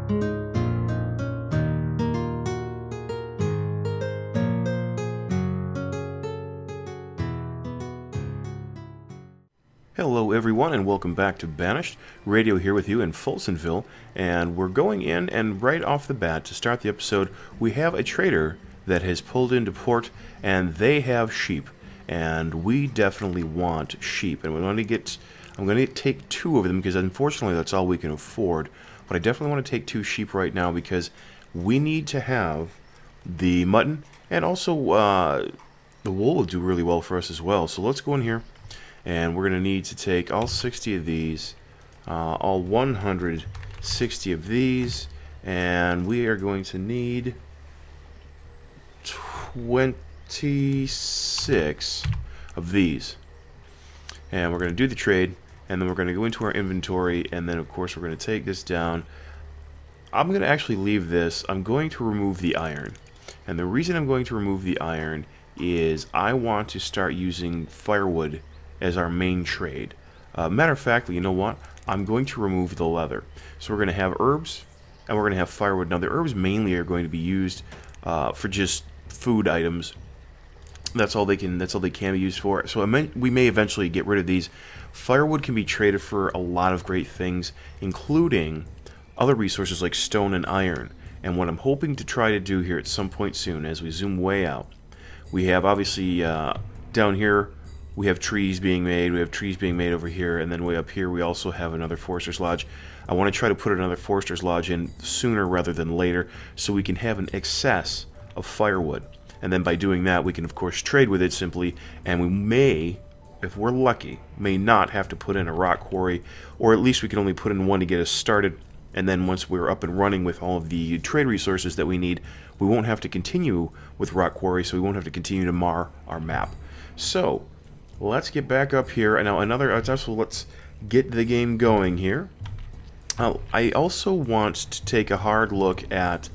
Hello everyone and welcome back to Banished. Radio here with you in Folsonville, and we're going in, and right off the bat to start the episode we have a trader that has pulled into port, and they have sheep, and we definitely want sheep, and I'm going to take 2 of them because unfortunately that's all we can afford, but I definitely want to take 2 sheep right now because we need to have the mutton, and also the wool will do really well for us as well. So let's go in here. And we're going to need to take all 60 of these, all 160 of these, and we are going to need 26 of these. And we're going to do the trade, and then we're going to go into our inventory, and then of course we're going to take this down. I'm going to actually leave this. I'm going to remove the iron. And the reason I'm going to remove the iron is I want to start using firewood as our main trade. Matter of fact, you know what? I'm going to remove the leather. So we're going to have herbs, and we're going to have firewood. Now the herbs mainly are going to be used for just food items. That's all they can be used for. So we may eventually get rid of these. Firewood can be traded for a lot of great things, including other resources like stone and iron. And what I'm hoping to try to do here at some point soon, as we zoom way out, we have obviously down here we have trees being made, we have trees being made over here, and then way up here we also have another Forester's Lodge. I want to try to put another Forester's Lodge in sooner rather than later so we can have an excess of firewood. And then by doing that we can of course trade with it simply, and we may, if we're lucky, may not have to put in a rock quarry, or at least we can only put in one to get us started, and then once we're up and running with all of the trade resources that we need, we won't have to continue with rock quarry, so we won't have to continue to mar our map. So let's get back up here, and now let's get the game going here. I also want to take a hard look at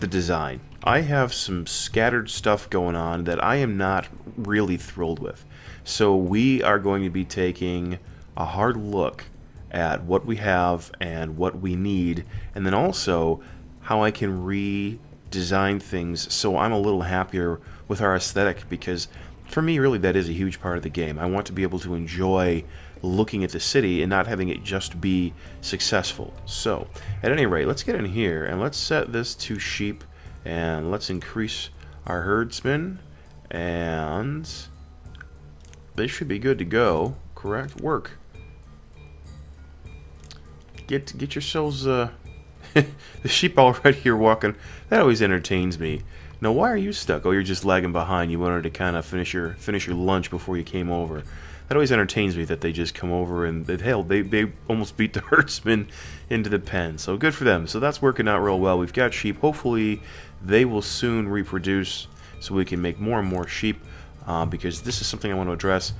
the design. I have some scattered stuff going on that I am not really thrilled with. So we are going to be taking a hard look at what we have and what we need, and then also how I can redesign things so I'm a little happier with our aesthetic, because for me, really, that is a huge part of the game. I want to be able to enjoy looking at the city and not having it just be successful. So, at any rate, let's get in here and let's set this to sheep, and let's increase our herdsmen, and they should be good to go. Correct? Work. Get yourselves the sheep already here walking. That always entertains me. Now, why are you stuck? Oh, you're just lagging behind. You wanted to kind of finish your lunch before you came over. That always entertains me that they just come over and they almost beat the herdsman into the pen. So good for them. So that's working out real well. We've got sheep. Hopefully they will soon reproduce so we can make more and more sheep, because this is something I want to address.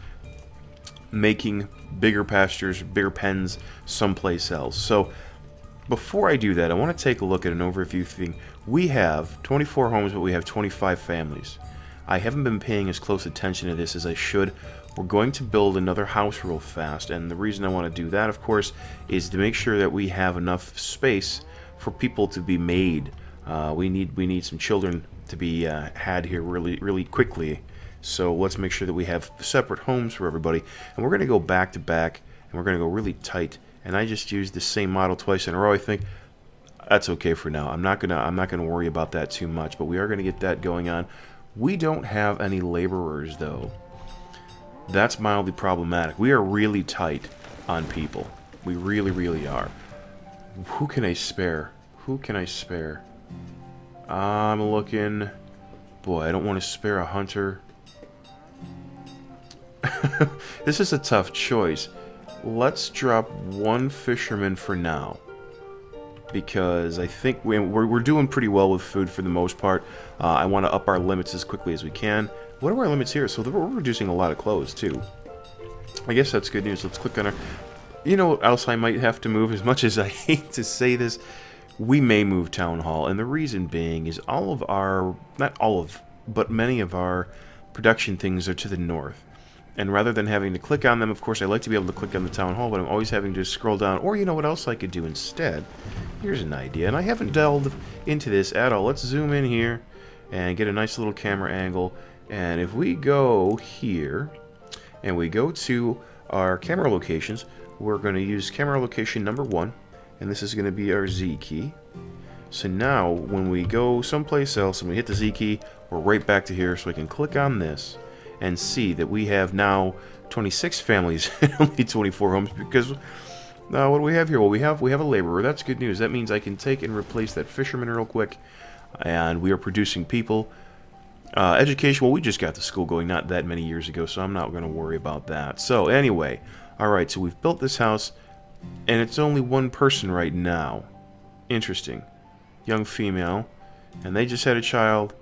Making bigger pastures, bigger pens someplace else. So before I do that, I want to take a look at an overview thing. We have 24 homes, but we have 25 families. I haven't been paying as close attention to this as I should. We're going to build another house real fast, and the reason I want to do that, of course, is to make sure that we have enough space for people to be made. We need some children to be had here really quickly. So let's make sure that we have separate homes for everybody, and we're going to go back to back, and we're going to go really tight. And I just used the same model twice in a row. I think that's okay for now. I'm not gonna worry about that too much, but we are gonna get that going on. We don't have any laborers though. That's mildly problematic. We are really tight on people. We really are. Who can I spare? Who can I spare? I'm looking. Boy, I don't want to spare a hunter. This is a tough choice. Let's drop 1 fisherman for now, because I think we're doing pretty well with food for the most part. I want to up our limits as quickly as we can. What are our limits here? So we're reducing a lot of clothes too. I guess that's good news. Let's click on our... You know what else I might have to move? As much as I hate to say this, we may move Town Hall, and the reason being is all of our... not all of, but many of our production things are to the north. And rather than having to click on them, of course, I like to be able to click on the Town Hall, but I'm always having to scroll down. Or you know what else I could do instead? Here's an idea, and I haven't delved into this at all. Let's zoom in here and get a nice little camera angle. And if we go here and we go to our camera locations, we're going to use camera location number 1, and this is going to be our Z key. So now when we go someplace else and we hit the Z key, we're right back to here, so we can click on this and see that we have now 26 families and only 24 homes. Because what do we have here? Well, we have a laborer. That's good news. That means I can take and replace that fisherman real quick, and we are producing people. Education, well, we just got the school going not that many years ago, so I'm not going to worry about that. So anyway, alright, so we've built this house, and it's only one person right now. Interesting. Young female, and they just had a child.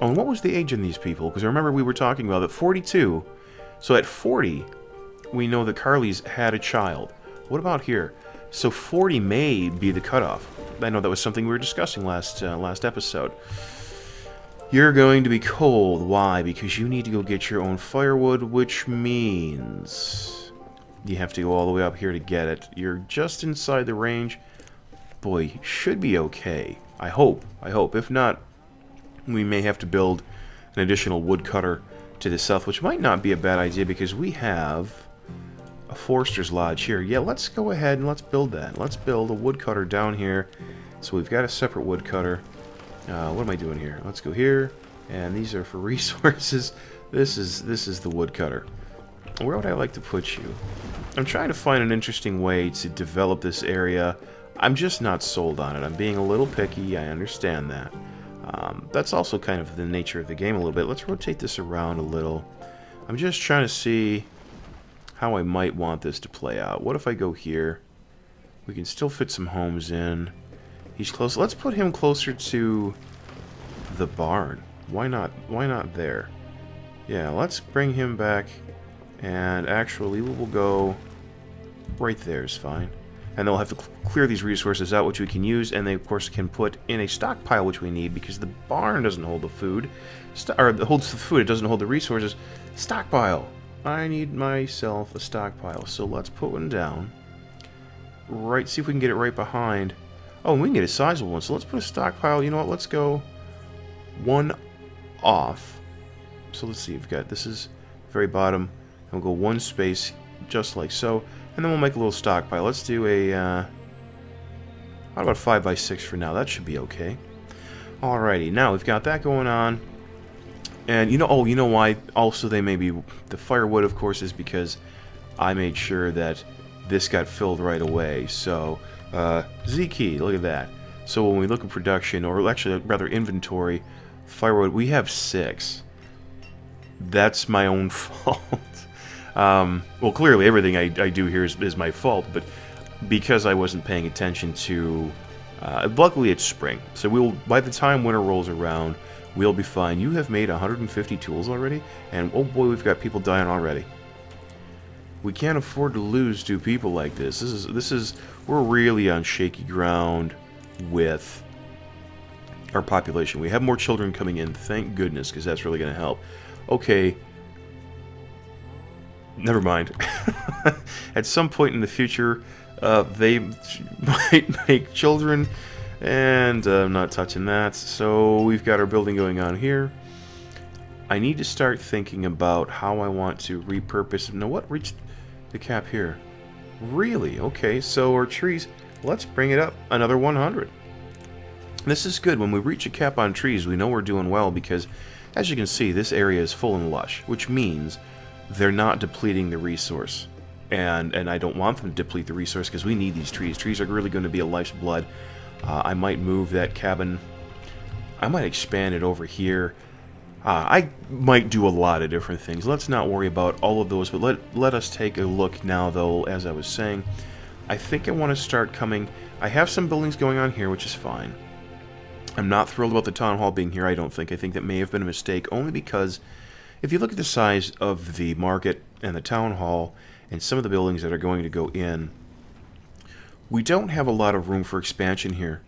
Oh, and what was the age in these people? Because I remember we were talking about it, 42. So at 40, we know that Carly's had a child. What about here? So 40 may be the cutoff. I know that was something we were discussing last episode. You're going to be cold. Why? Because you need to go get your own firewood, which means you have to go all the way up here to get it. You're just inside the range. Boy, should be okay. I hope. If not, we may have to build an additional woodcutter to the south, which might not be a bad idea because we have a Forester's Lodge here. Yeah, let's go ahead and let's build that. Let's build a woodcutter down here. So we've got a separate woodcutter. What am I doing here? Let's go here, and these are for resources. This is the woodcutter. Where would I like to put you? I'm trying to find an interesting way to develop this area. I'm just not sold on it. I'm being a little picky. I understand that. That's also kind of the nature of the game a little bit. Let's rotate this around a little. I'm just trying to see how I might want this to play out. What if I go here? We can still fit some homes in. He's close. Let's put him closer to the barn. Why not? Why not there? Yeah, let's bring him back. And actually, we will go right there is fine. And they'll have to clear these resources out, which we can use. And they, of course, can put in a stockpile, which we need, because the barn doesn't hold the food. Or it holds the food, it doesn't hold the resources. Stockpile. I need myself a stockpile. So let's put one down. Right, see if we can get it right behind. Oh, and we can get a sizable one. So let's put a stockpile. You know what? Let's go one off. So let's see. We've got, this is very bottom. And we'll go one space, just like so. And then we'll make a little stockpile. Let's do a, how about 5x6 for now? That should be okay. Alrighty, now we've got that going on. And, you know, oh, you know why also they may be, the firewood, of course, is because I made sure that this got filled right away. So, Z key, look at that. So when we look at production, or actually, rather inventory, firewood, we have 6. That's my own fault. Well, clearly everything I do here is my fault, but because I wasn't paying attention to... luckily it's spring, so we'll, by the time winter rolls around, we'll be fine. You have made 150 tools already, and oh boy, we've got people dying already. We can't afford to lose 2 people like this. This is we're really on shaky ground with our population. We have more children coming in, thank goodness, because that's really going to help. Okay. Never mind. At some point in the future, they might make children, and I'm not touching that. So we've got our building going on here. I need to start thinking about how I want to repurpose. Now, what reached the cap here? Really? Okay, so our trees, let's bring it up another 100. This is good. When we reach a cap on trees, we know we're doing well because, as you can see, this area is full and lush, which means they're not depleting the resource. And I don't want them to deplete the resource because we need these trees. Trees are really going to be a life's blood. I might move that cabin. I might expand it over here. I might do a lot of different things. Let's not worry about all of those, but let us take a look now, though, as I was saying. I think I want to start coming... I have some buildings going on here, which is fine. I'm not thrilled about the town hall being here, I don't think. I think that may have been a mistake, only because if you look at the size of the market and the town hall and some of the buildings that are going to go in, we don't have a lot of room for expansion here.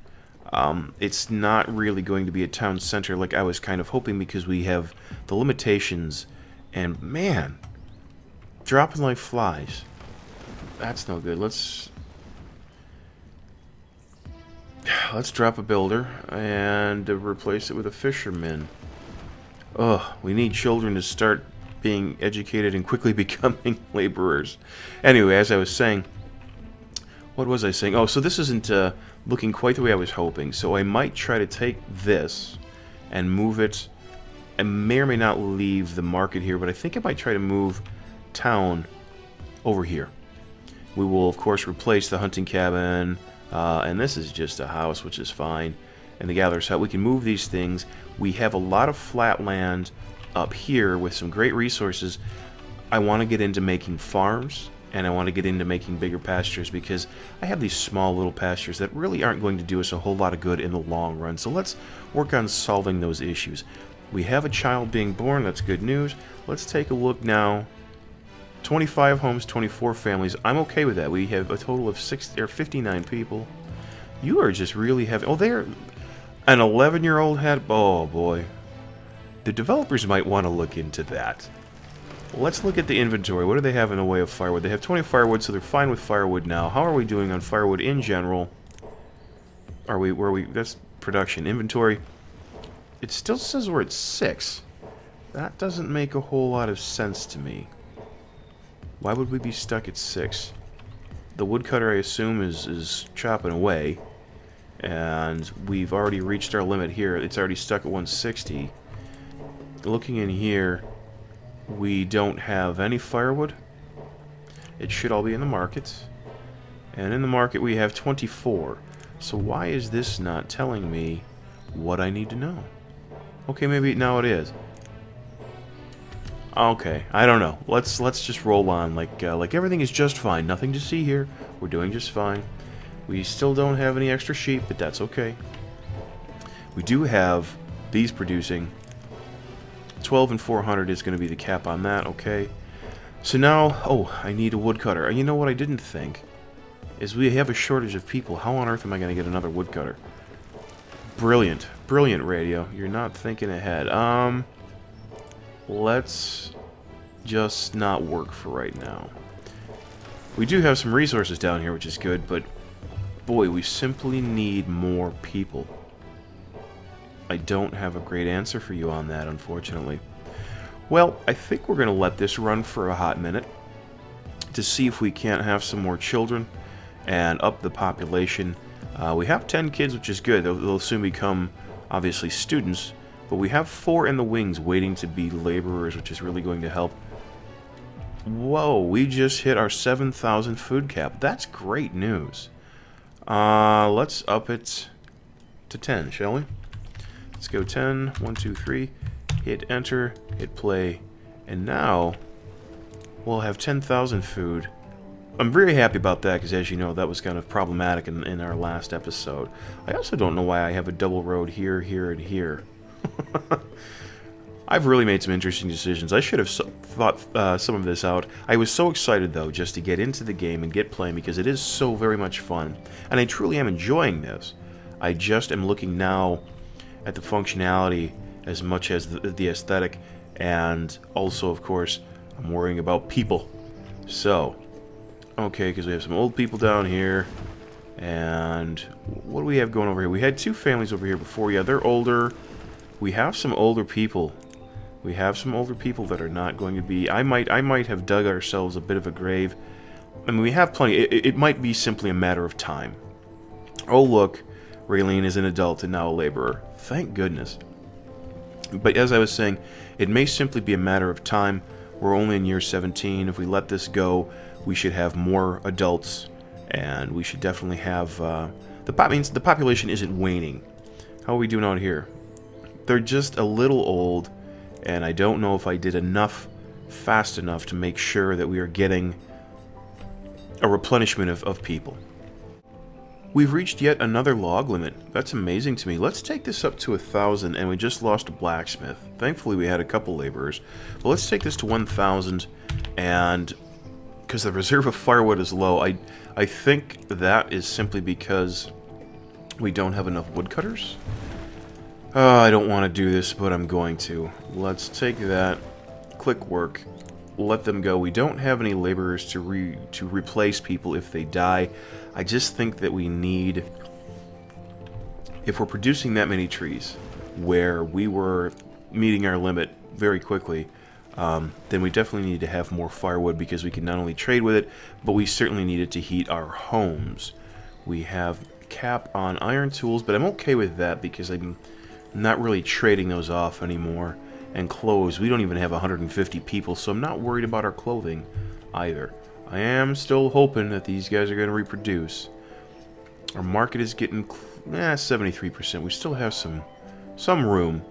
It's not really going to be a town center like I was kind of hoping because we have the limitations. And man, dropping like flies. That's no good. Let's... Let's drop a builder and replace it with a fisherman. Ugh, we need children to start being educated and quickly becoming laborers. Anyway, as I was saying, what was I saying? Oh, so this isn't looking quite the way I was hoping. So I might try to take this and move it. I may or may not leave the market here, but I think I might try to move town over here. We will, of course, replace the hunting cabin, and this is just a house, which is fine, and the gatherer's hut. We can move these things. We have a lot of flat land up here with some great resources. I want to get into making farms, and I want to get into making bigger pastures, because I have these small little pastures that really aren't going to do us a whole lot of good in the long run. So let's work on solving those issues. We have a child being born. That's good news. Let's take a look now. 25 homes, 24 families. I'm okay with that. We have a total of 59 people. You are just really having... Oh, they're... An 11-year-old had... Oh, boy. The developers might want to look into that. Let's look at the inventory. What do they have in the way of firewood? They have 20 firewood, so they're fine with firewood now. How are we doing on firewood in general? Are we... Where are we... That's production. Inventory. It still says we're at 6. That doesn't make a whole lot of sense to me. Why would we be stuck at 6? The woodcutter, I assume, is chopping away. And we've already reached our limit here. It's already stuck at 160. Looking in here, we don't have any firewood. It should all be in the market. And in the market we have 24. So why is this not telling me what I need to know? Okay, maybe now it is. Okay, I don't know. Let's just roll on like everything is just fine. Nothing to see here. We're doing just fine. We still don't have any extra sheep, but that's okay. We do have these producing. 12 and 400 is going to be the cap on that. Okay. So now, oh, I need a woodcutter. You know what I didn't think is we have a shortage of people. How on earth am I going to get another woodcutter? Brilliant. Brilliant, radio. You're not thinking ahead. Let's just not work for right now. We do have some resources down here, which is good, but boy, we simply need more people. I don't have a great answer for you on that, unfortunately. Well, I think we're going to let this run for a hot minute to see if we can't have some more children and up the population. We have 10 kids, which is good. They'll soon become, obviously, students. But we have 4 in the wings waiting to be laborers, which is really going to help. Whoa, we just hit our 7,000 food cap. That's great news. Let's up it to 10, shall we? Let's go 10, 1, 2, 3. Hit enter, hit play. And now, we'll have 10,000 food. I'm very happy about that, because as you know, that was kind of problematic in our last episode. I also don't know why I have a double road here, here, and here. I've really made some interesting decisions. I should have thought some of this out. I was so excited, though, just to get into the game and get playing, because it is so very much fun. And I truly am enjoying this. I just am looking now at the functionality as much as the aesthetic, and also, of course, I'm worrying about people. So, okay, because we have some old people down here. And what do we have going over here? We had 2 families over here before. Yeah, they're older. We have some older people. We have some older people that are not going to be... I might have dug ourselves a bit of a grave. I mean, we have plenty. It might be simply a matter of time. Oh, look. Raylene is an adult and now a laborer. Thank goodness. But as I was saying, it may simply be a matter of time. We're only in year 17. If we let this go, we should have more adults. And we should definitely have... the population isn't waning. How are we doing out here? They're just a little old, and I don't know if I did enough fast enough to make sure that we are getting a replenishment of people. We've reached yet another log limit. That's amazing to me. Let's take this up to 1,000, and we just lost a blacksmith. Thankfully, we had a couple laborers. But let's take this to 1,000, and because the reserve of firewood is low, I think that is simply because we don't have enough woodcutters. I don't want to do this, but I'm going to. Let's take that, click work, let them go. We don't have any laborers to replace people if they die. I just think that we need if we're producing that many trees, where we were meeting our limit very quickly, then we definitely need to have more firewood, because we can not only trade with it, but we certainly need it to heat our homes. We have cap on iron tools, but I'm okay with that because I'm not really trading those off anymore. And clothes, we don't even have 150 people, so I'm not worried about our clothing either. I am still hoping that these guys are going to reproduce. Our market is getting 73%. We still have some room.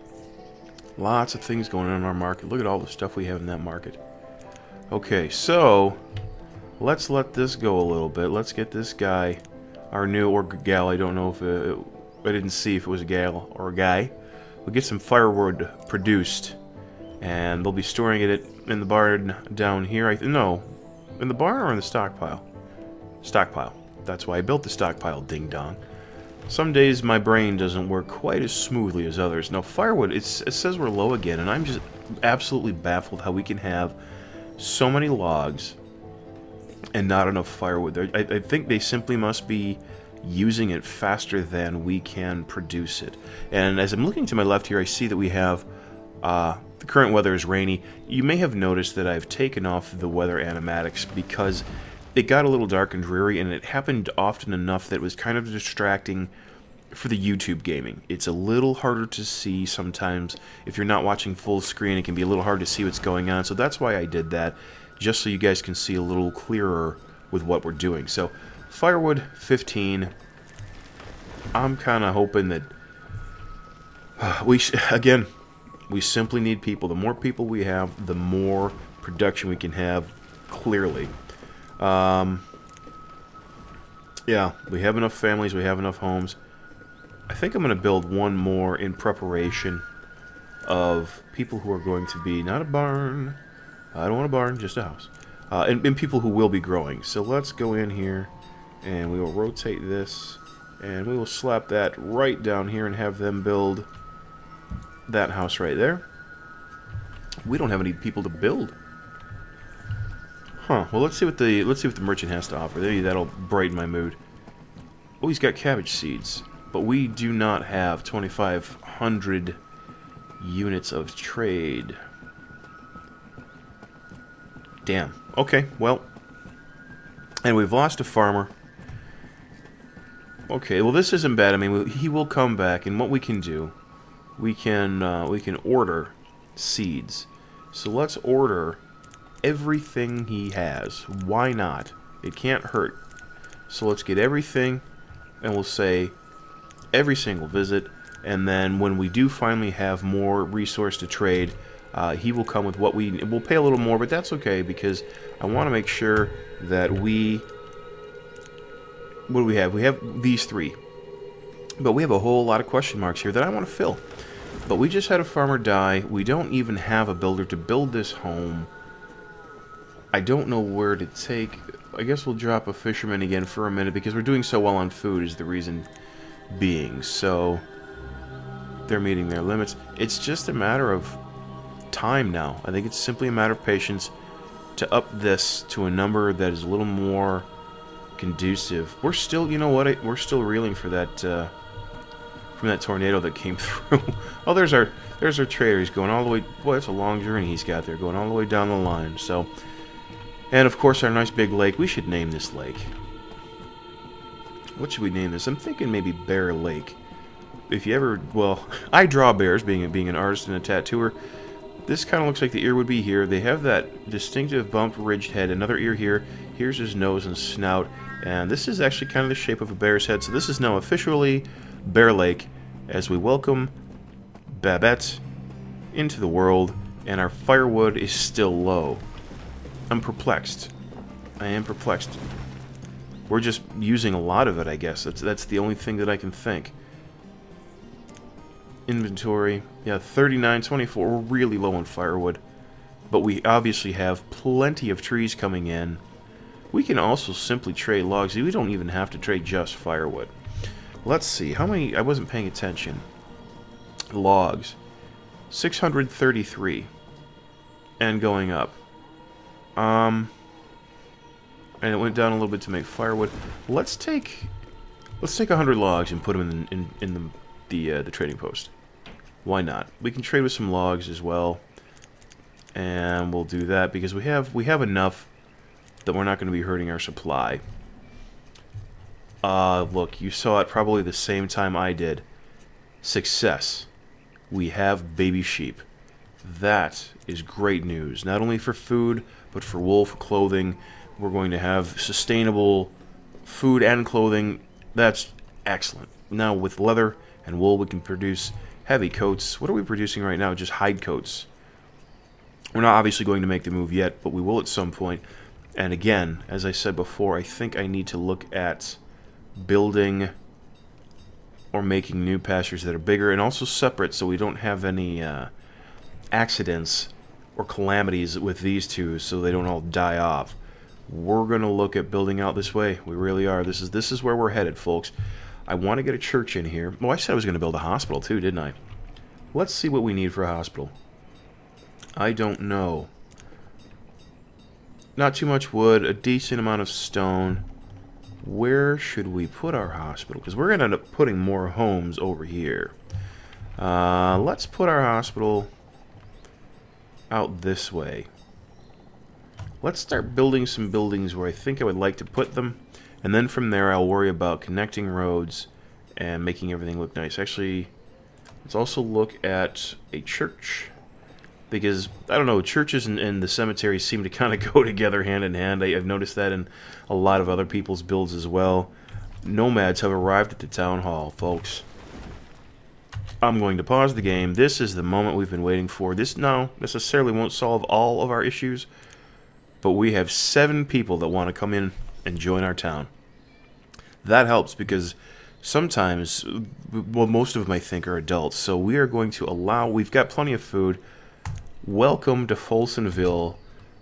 Lots of things going on in our market. Look at all the stuff we have in that market. Okay, so let's let this go a little bit. Let's get this guy, our new, or gal, I don't know if I didn't see if it was a gal or a guy. We'll get some firewood produced, and they'll be storing it in the barn down here. No, in the barn or in the stockpile? Stockpile. That's why I built the stockpile, ding dong. Some days my brain doesn't work quite as smoothly as others. Now firewood, it says we're low again, and I'm just absolutely baffled how we can have so many logs and not enough firewood. I think they simply must be using it faster than we can produce it. And as I'm looking to my left here, I see that we have the current weather is rainy. You may have noticed that I've taken off the weather animatics because it got a little dark and dreary, and it happened often enough that it was kind of distracting for the YouTube gaming. It's a little harder to see sometimes. If you're not watching full screen, it can be a little hard to see what's going on. So that's why I did that, just so you guys can see a little clearer with what we're doing. So firewood 15. I'm kind of hoping that again, we simply need people. The more people we have, the more production we can have, clearly. Yeah, we have enough families, we have enough homes. I think I'm going to build one more in preparation of people who are going to be, not a barn, I don't want a barn, just a house, and people who will be growing. So let's go in here, and we will rotate this, and we will slap that right down here and have them build that house right there. We don't have any people to build. Huh. Well, let's see what the merchant has to offer. Maybe that'll brighten my mood. Oh, he's got cabbage seeds, but we do not have 2,500 units of trade. Damn. Okay. Well, and we've lost a farmer. Okay. Well, this isn't bad. I mean, he will come back, and what we can do, we can order seeds. So let's order everything he has. Why not? It can't hurt. So let's get everything, and we'll say every single visit, and then when we do finally have more resource to trade, he will come with what we'll pay a little more, but that's okay, because I want to make sure that what do we have? We have these three, but we have a whole lot of question marks here that I want to fill. But we just had a farmer die. We don't even have a builder to build this home. I don't know where to take. I guess we'll drop a fisherman again for a minute, because we're doing so well on food is the reason being. So they're meeting their limits. It's just a matter of time now. I think it's simply a matter of patience to up this to a number that is a little more conducive. We're still, you know what? We're still reeling for that from that tornado that came through. Oh, there's our trader. He's going all the way. Boy, it's a long journey he's got there, going all the way down the line. So. And of course our nice big lake. We should name this lake. What should we name this? I'm thinking maybe Bear Lake. If you ever, well, I draw bears, being an artist and a tattooer. This kind of looks like the ear would be here. They have that distinctive bumped ridged head. Another ear here. Here's his nose and snout. And this is actually kind of the shape of a bear's head. So this is now officially Bear Lake, as we welcome Babette into the world. And our firewood is still low. I'm perplexed. I am perplexed. We're just using a lot of it, I guess. That's the only thing that I can think. Inventory. Yeah, 39, 24. We're really low on firewood. But we obviously have plenty of trees coming in. We can also simply trade logs. We don't even have to trade just firewood. Let's see. How many? I wasn't paying attention. Logs. 633. And going up. And it went down a little bit to make firewood. Let's take 100 logs and put them in the trading post. Why not? We can trade with some logs as well, and we'll do that because we have enough that we're not going to be hurting our supply. Look, you saw it probably the same time I did. Success. We have baby sheep. That is great news. Not only for food, but for wool, for clothing. We're going to have sustainable food and clothing. That's excellent. Now with leather and wool, we can produce heavy coats. What are we producing right now? Just hide coats. We're not obviously going to make the move yet, but we will at some point. And again, as I said before, I think I need to look at building or making new pastures that are bigger and also separate so we don't have any accidents or calamities with these two so they don't all die off. We're going to look at building out this way. We really are. This is where we're headed, folks. I want to get a church in here. Oh, I said I was going to build a hospital too, didn't I? Let's see what we need for a hospital. I don't know. Not too much wood, a decent amount of stone. Where should we put our hospital? Because we're going to end up putting more homes over here. Let's put our hospital out this way. Let's start building some buildings where I think I would like to put them. And then from there I'll worry about connecting roads and making everything look nice. Actually, let's also look at a church. Because, I don't know, churches and the cemeteries seem to kind of go together hand in hand. I've noticed that in a lot of other people's builds as well. Nomads have arrived at the town hall, folks. I'm going to pause the game. This is the moment we've been waiting for. This now necessarily won't solve all of our issues, but we have 7 people that want to come in and join our town. That helps because sometimes, well, most of them I think are adults, so we are going to allow, we've got plenty of food. Welcome to Folsonville,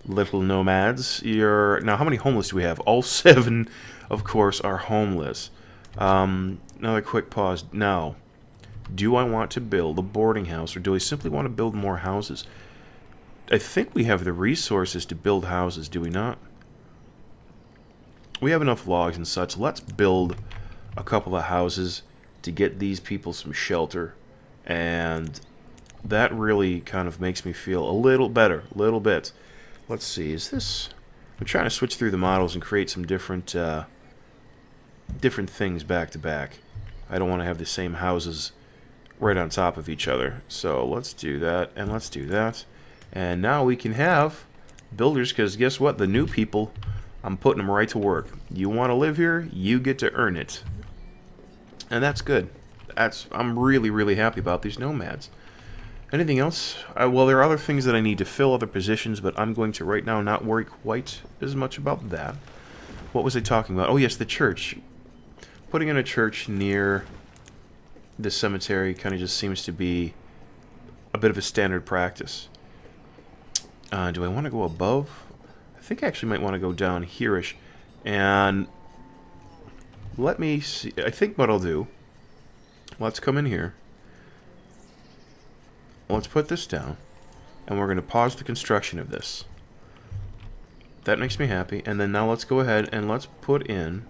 little nomads. Now, how many homeless do we have? All 7, of course, are homeless. Another quick pause. Now, do I want to build a boarding house, or do I simply want to build more houses? I think we have the resources to build houses, do we not? We have enough logs and such. Let's build a couple of houses to get these people some shelter, and that really kind of makes me feel a little better, a little bit. Let's see, is this... I'm trying to switch through the models and create some different things back to back. I don't want to have the same houses right on top of each other. So let's do that, and let's do that. And now we can have builders, because guess what? The new people, I'm putting them right to work. You want to live here, you get to earn it. And that's good. I'm really, really happy about these nomads. Anything else? Well, there are other things that I need to fill, other positions, but I'm going to right now not worry quite as much about that. What was I talking about? Oh, yes, the church. Putting in a church near the cemetery kind of just seems to be a bit of a standard practice. Do I want to go above? I think I actually might want to go down here-ish. And let me see. I think what I'll do, let's come in here. Let's put this down, and we're going to pause the construction of this. That makes me happy. And then now let's go ahead and let's put in,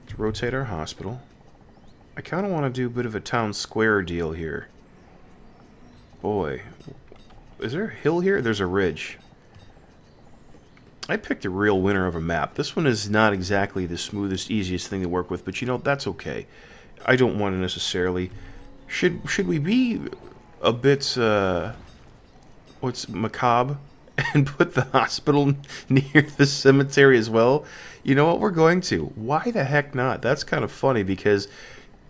let's rotate our hospital. I kind of want to do a bit of a town square deal here. Boy, is there a hill here? There's a ridge. I picked a real winner of a map. This one is not exactly the smoothest, easiest thing to work with, but you know, that's okay. I don't want to necessarily... Should we be a bit, what's macabre and put the hospital near the cemetery as well? You know what, we're going to. Why the heck not? That's kind of funny because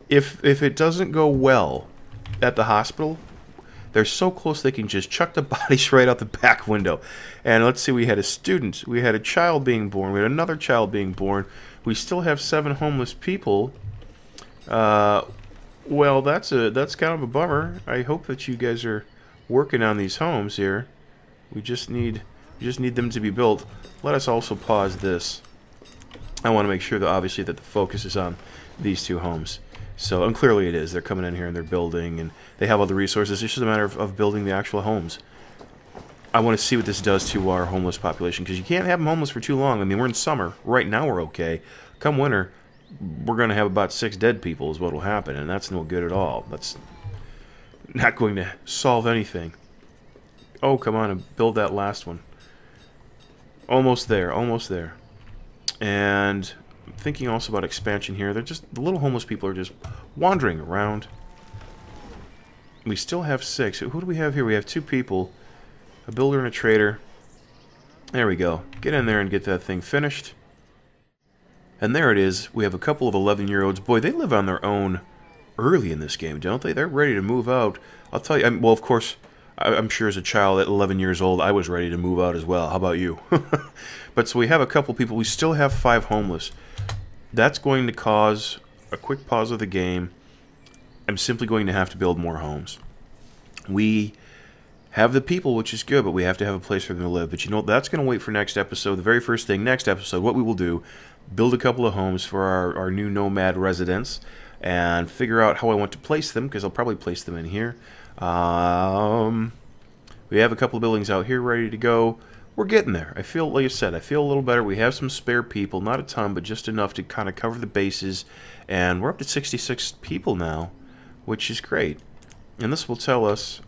if it doesn't go well at the hospital, they're so close they can just chuck the bodies right out the back window. And let's see, we had a student, we had a child being born, we had another child being born, we still have 7 homeless people. Well, that's kind of a bummer. I hope that you guys are working on these homes here. We just need them to be built. Let us also pause this. I want to make sure that obviously that the focus is on these 2 homes. So, and clearly it is. They're coming in here and they're building, and they have all the resources. It's just a matter of building the actual homes. I want to see what this does to our homeless population, because you can't have them homeless for too long. I mean, we're in summer. Right now we're okay. Come winter, we're going to have about 6 dead people is what will happen, and that's no good at all. That's not going to solve anything. Oh, come on and build that last one. Almost there, almost there. And I'm thinking also about expansion here. They're just, the little homeless people are just wandering around. We still have 6. Who do we have here? We have 2 people. A builder and a trader. There we go. Get in there and get that thing finished. And there it is. We have a couple of 11-year-olds. Boy, they live on their own early in this game, don't they? They're ready to move out. I'll tell you, well, of course, I'm sure as a child at 11 years old, I was ready to move out as well. How about you? But so we have a couple people. We still have 5 homeless. That's going to cause a quick pause of the game. I'm simply going to have to build more homes. We have the people, which is good, but we have to have a place for them to live. But you know, that's going to wait for next episode. The very first thing, next episode, what we will do, build a couple of homes for our new nomad residents and figure out how I want to place them, because I'll probably place them in here. We have a couple of buildings out here ready to go. We're getting there. I feel, like I said, I feel a little better. We have some spare people, not a ton, but just enough to kind of cover the bases. And we're up to 66 people now, which is great. And this will tell us,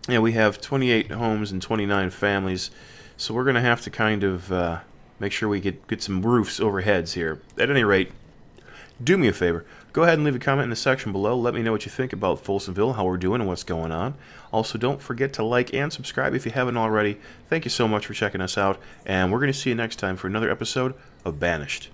yeah, we have 28 homes and 29 families, so we're going to have to kind of make sure we get some roofs over heads here. At any rate, do me a favor. Go ahead and leave a comment in the section below. Let me know what you think about Folsomville, how we're doing, and what's going on. Also, don't forget to like and subscribe if you haven't already. Thank you so much for checking us out, and we're going to see you next time for another episode of Banished.